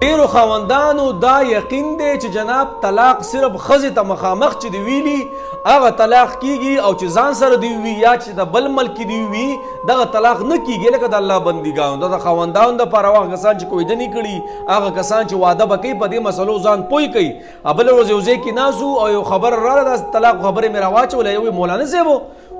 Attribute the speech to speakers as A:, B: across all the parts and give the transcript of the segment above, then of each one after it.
A: ډیرو خاوندانو دا یقین دی چې جناب طلاق صرف ښځې ته مخامخ چې دی ویلي هغه طلاق کیږي او چې ځان سره دی وي یا چې د بل ملک دی وي دغه طلاق نه کیږي لکه د الله بندګانو دا د خاوندانو دپاره هغه کسان چې کویده نه کړي هغه کسان چې واده به کوي په دې مسلو ځان پوه کوي بله ورځ یو ځای کې ناست او یو خبره راغله دا طلاق خبرې مې راواچوله یو مولانا صاحب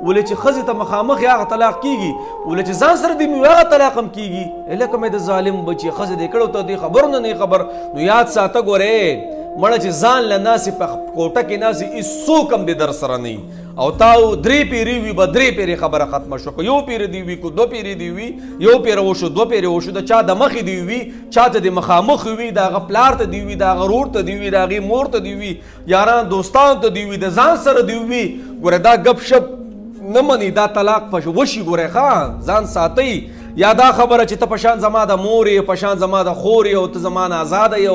A: ولې چې ښځې ته مخامخ هغه طلاق کیږي ولې چې ځان سره دی هغه طلاق هم کیږي لکه مې د ظالم بچي ښځې دې کړو ته دې خبرو نه خبر نو یاد ساته ګورې مړه چې ځان له ناسې په کوټه کې ناسې هېڅوک هم دې در سره نه او تا درې پیرې وي به درې پیرې خبره ختمه شوه که یو پیرې دی وي که دوه پیرې دی وي یو پیره وشو دوه پیرې وشو د چا د مخې دی وي چا ته د مخامخ وي د هغه پلار ته دی وي د هغه ورور ته دی وي د هغې مور ته دی وي یاران دوستانو ته دی وي د ځان سره دی وي ګوره دا ګپ شپ نه مني دا طلاق وشي ګوره ښه ځان ساتئ یا دا خبره چې ته په شان زما د مور یې په شان زما د خور یې او ته زما نه ازاده یې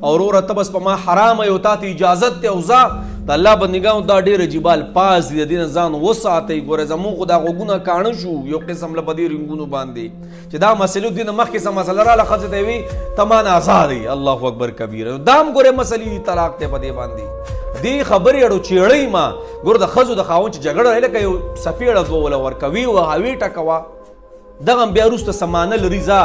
A: او وروره ته بس په ما حرامه یې او تا ته اجازت دی او ځه د الله بندګانو دا ډېر عجیب الفاظ دي د دې نه ځان وساتئ ګوره زموږ خو دا غوږونه کاڼه شو یو قسم له په دې رنګونو باندې چې دا مسلې دې نه مخکې څه مسله راله ښځې ته وي ته ما نه ازاده یې الله اکبر کبیره دا هم ګورې مسلې دي طلاق دی په دې باندې دې خبرې اړو چیړئ ما ګوره د ښځو د خاوند چې جګړه لکه یو څپېړه دوه وله ورکوي وهوې ټکوه دغه بیا وروسته سمانه لري ځه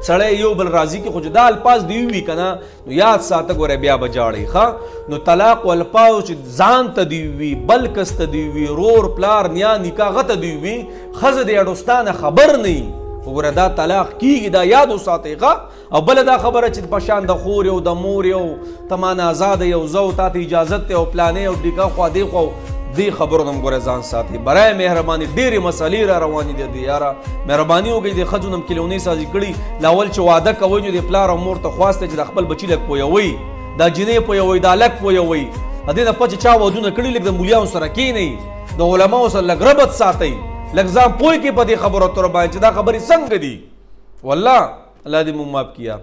A: سړی یو بل راضي کې خو چې دا الفاظ دی وي که نه نو یاد ساته ګوره بیا به جاړئ ښه نو طلاق و الفاظ چې ځان ته دی وي بل کس ته دی وي رور پلار نیا نیکه هغه ته دی وي ښځه د اډوستانه خبر نه وي وګوره دا طلاق کیږي دا یاد وساتئ ښه او بله دا خبره چې په شان د خور یو د مور یو ته مانه ازاده یو زه او تا ته اجازت دی او پلانې او ډیکه خوا دې خوا دې خبرو نه هم ګوره ځان ساتي برای مهرباني ډېرې مسلې را روانې دي د یاره مهرباني وکړئ د ښځو نه هم کلیونۍ سازي کړي لاول چې واده کوئ نو د پلار او مور ته خواست دی چې د خپل بچي لږ پویوئ دا جینۍ پویوئ دا هلک پویوئ د دې نه پس چې چا ودونه کړي لږ د مولیانو سره کښېنئ د علماو سره لږ ربط ساتئ لږ ځان پوه کړئ په دې خبرو اترو باندې چې دا خبرې څنګه دي والله الله دې مو معاف کیا